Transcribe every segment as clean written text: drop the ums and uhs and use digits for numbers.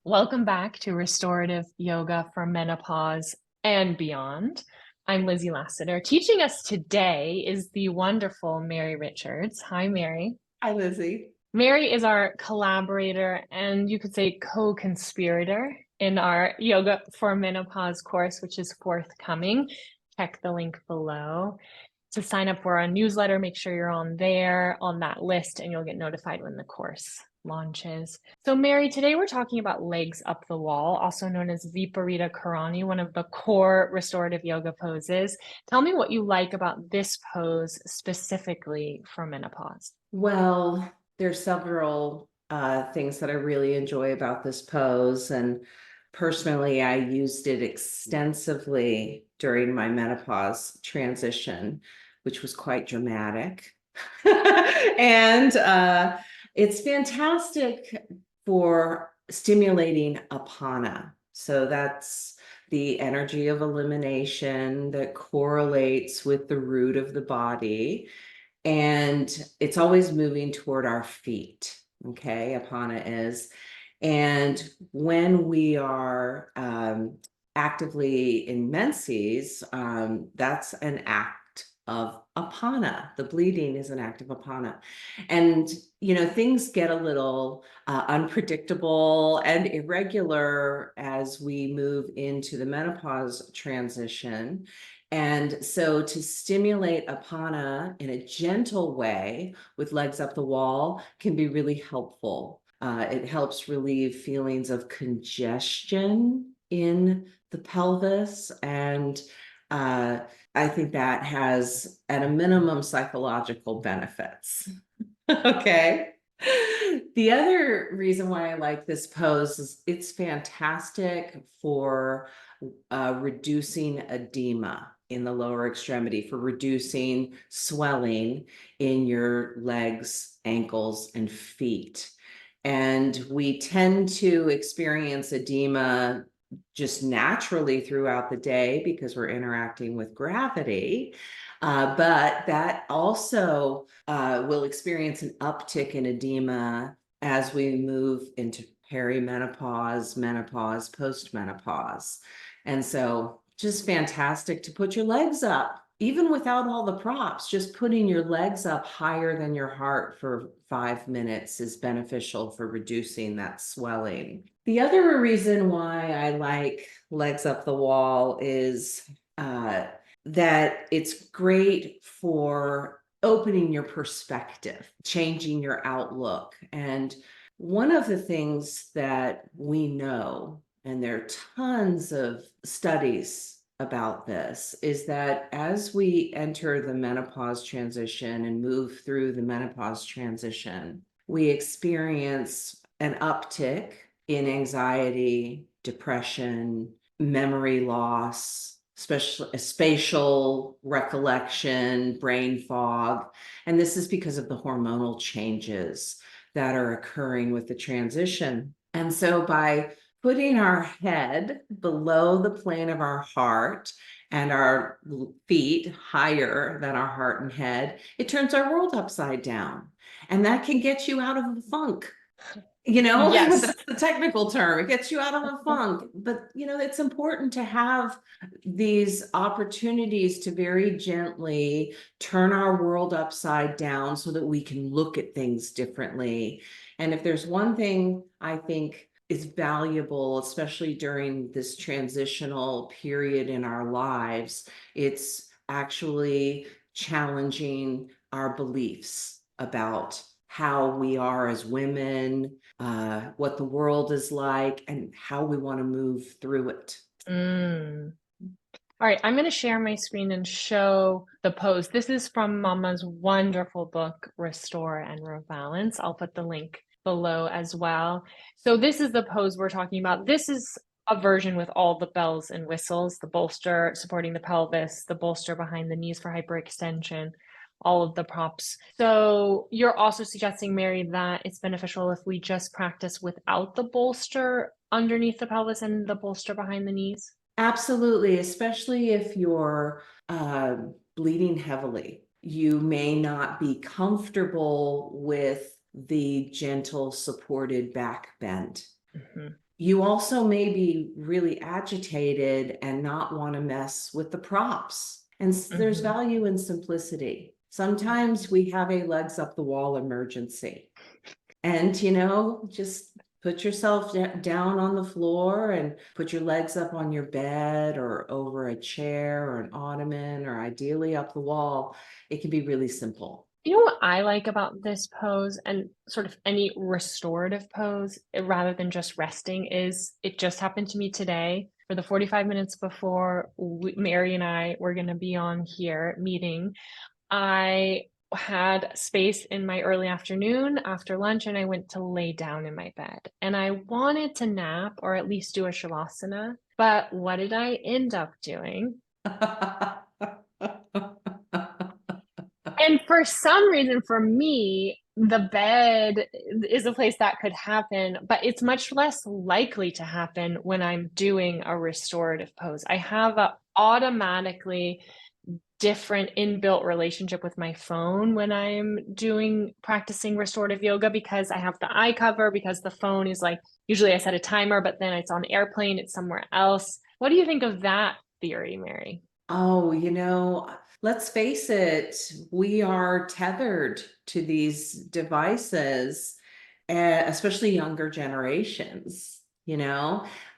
Welcome back to Restorative Yoga for Menopause and beyond. I'm Lizzie Lasater. Teaching us today is the wonderful Mary Richards. Hi, Mary. Hi, Lizzie. Mary is our collaborator and you could say co-conspirator in our Yoga for Menopause course, which is forthcoming. Check the link below to sign up for our newsletter. Make sure you're on there, on that list, and you'll get notified when the course launches. So Mary, today we're talking about legs up the wall, also known as Viparita Karani, one of the core restorative yoga poses. Tell me what you like about this pose specifically for menopause. Well, there's several things that I really enjoy about this pose. And personally, I used it extensively during my menopause transition, which was quite dramatic. And it's fantastic for stimulating apana. So that's the energy of elimination that correlates with the root of the body. And it's always moving toward our feet. Okay, apana is. And when we are actively in menses, that's an act of apana. The bleeding is an act of apana. And, things get a little unpredictable and irregular as we move into the menopause transition. And so to stimulate apana in a gentle way with legs up the wall can be really helpful. It helps relieve feelings of congestion in the pelvis. And I think that has, at a minimum, psychological benefits. Okay. The other reason why I like this pose is it's fantastic for reducing edema in the lower extremity, for reducing swelling in your legs, ankles, and feet. And we tend to experience edema just naturally throughout the day because we're interacting with gravity. But that also will experience an uptick in edema as we move into perimenopause, menopause, postmenopause. And so just fantastic to put your legs up, even without all the props. Just putting your legs up higher than your heart for 5 minutes is beneficial for reducing that swelling. The other reason why I like legs up the wall is that it's great for opening your perspective, changing your outlook. And one of the things that we know, and there are tons of studies about this, is that as we enter the menopause transition and move through the menopause transition, we experience an uptick in anxiety, depression, memory loss, spatial recollection, brain fog. And this is because of the hormonal changes that are occurring with the transition. And so by putting our head below the plane of our heart and our feet higher than our heart and head, it turns our world upside down. And that can get you out of the funk. Yes. That's the technical term. It gets you out of a funk. But, it's important to have these opportunities to very gently turn our world upside down so that we can look at things differently. And if there's one thing I think is valuable, especially during this transitional period in our lives, it's actually challenging our beliefs about how we are as women, what the world is like, and how we want to move through it. All right, I'm going to share my screen and show the pose. This is from Mama's wonderful book, Restore and Rebalance. I'll put the link below as well. So this is the pose we're talking about. This is a version with all the bells and whistles, the bolster supporting the pelvis, the bolster behind the knees for hyperextension, all of the props. So you're also suggesting, Mary, that it's beneficial if we just practice without the bolster underneath the pelvis and the bolster behind the knees? Absolutely, especially if you're bleeding heavily. You may not be comfortable with the gentle supported back bend. Mm-hmm. You also may be really agitated and not want to mess with the props. And there's Mhm. value in simplicity. Sometimes we have a legs up the wall emergency. And, just put yourself down on the floor and put your legs up on your bed or over a chair or an ottoman or ideally up the wall. It can be really simple. You know what I like about this pose and sort of any restorative pose, rather than just resting, is it just happened to me today. For the 45 minutes before Mary and I were going to be on here meeting, I had space in my early afternoon after lunch and I went to lay down in my bed. And I wanted to nap or at least do a shavasana. But what did I end up doing? And for some reason, for me, the bed is a place that could happen, but it's much less likely to happen when I'm doing a restorative pose. I have a automatically different inbuilt relationship with my phone when I'm doing practicing restorative yoga because I have the eye cover, because the phone is like, usually I set a timer, but then it's on airplane, it's somewhere else. What do you think of that theory, Mary? Oh, let's face it, we are tethered to these devices, especially younger generations.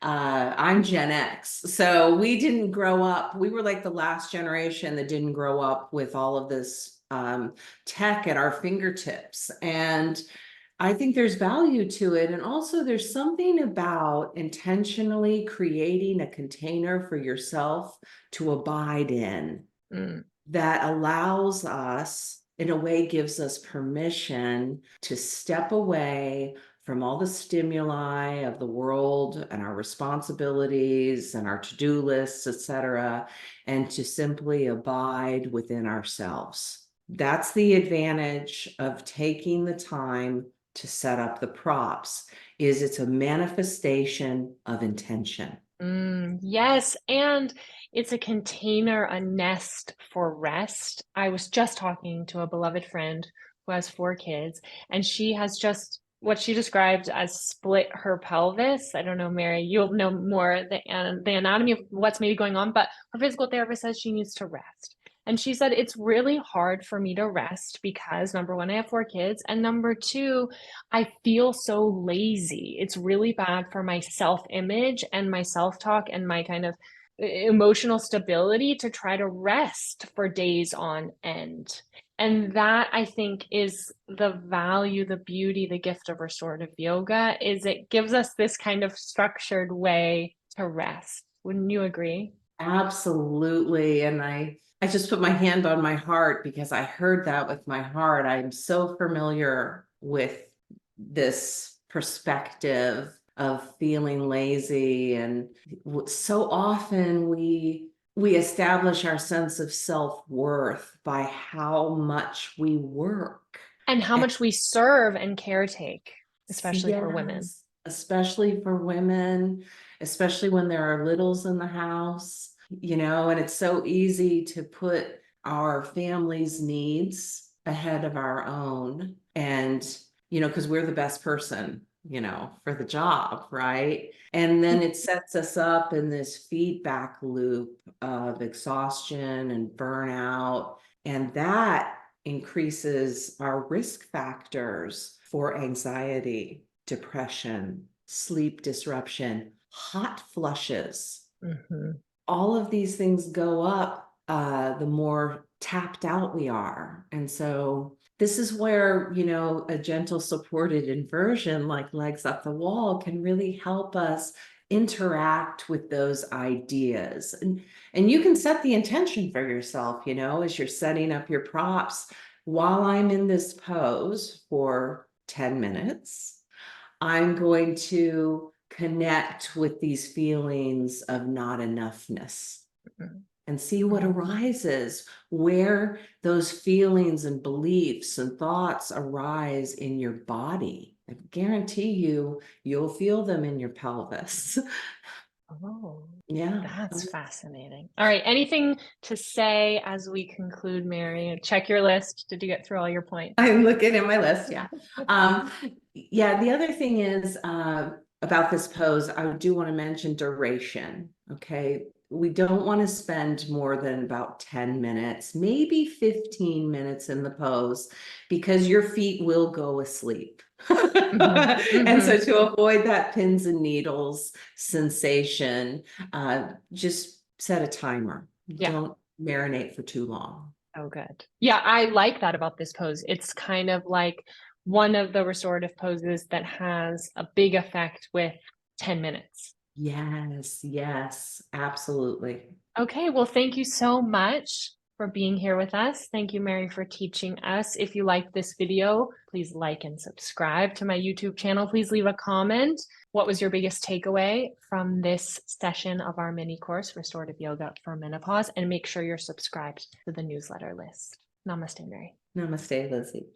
I'm Gen X, so we didn't grow up. We were like the last generation that didn't grow up with all of this tech at our fingertips. And I think there's value to it. And also, there's something about intentionally creating a container for yourself to abide in Mm. that allows us, in a way, gives us permission to step away from all the stimuli of the world and our responsibilities and our to-do lists, etc., and to simply abide within ourselves. That's the advantage of taking the time to set up the props, is it's a manifestation of intention. Yes, and it's a container, a nest for rest. I was just talking to a beloved friend who has 4 kids, and she has just what she described as split her pelvis. I don't know, Mary, you'll know more the anatomy of what's maybe going on, but her physical therapist says she needs to rest. And she said, it's really hard for me to rest because number one, I have 4 kids, and number two, I feel so lazy. It's really bad for my self-image and my self-talk and my kind of emotional stability to try to rest for days on end. And that I think is the value, the beauty, the gift of restorative yoga is it gives us this kind of structured way to rest. Wouldn't you agree? Absolutely. And I just put my hand on my heart because I heard that with my heart. I'm so familiar with this perspective of feeling lazy. And so often we establish our sense of self-worth by how much we work. And how And much we serve and caretake, especially for women. yes, especially for women, especially when there are littles in the house, and it's so easy to put our family's needs ahead of our own. And, because we're the best person, for the job, right? And then it sets us up in this feedback loop of exhaustion and burnout. And that increases our risk factors for anxiety, depression, sleep disruption, hot flushes. Mm-hmm. All of these things go up the more tapped out we are. And so this is where, a gentle supported inversion like legs up the wall can really help us interact with those ideas. And you can set the intention for yourself, as you're setting up your props. While I'm in this pose for 10 minutes, I'm going to connect with these feelings of not enoughness and see what arises, where those feelings and beliefs and thoughts arise in your body. I guarantee you'll feel them in your pelvis. Oh, Yeah. that's fascinating. All right. Anything to say as we conclude, Mary? Check your list. Did you get through all your points? I'm looking at my list. Yeah. Yeah. The other thing is, about this pose, I do want to mention duration. Okay. We don't want to spend more than about 10 minutes, maybe 15 minutes in the pose, because your feet will go asleep. And so to avoid that pins and needles sensation, just set a timer. Yeah. Don't marinate for too long. Oh, good. Yeah, I like that about this pose. It's kind of like one of the restorative poses that has a big effect with 10 minutes. Yes, yes, absolutely. Okay, well, thank you so much for being here with us. Thank you, Mary, for teaching us. If you liked this video, please like and subscribe to my YouTube channel. Please leave a comment. What was your biggest takeaway from this session of our mini course, Restorative Yoga for Menopause? And make sure you're subscribed to the newsletter list. Namaste, Mary. Namaste, Lizzie.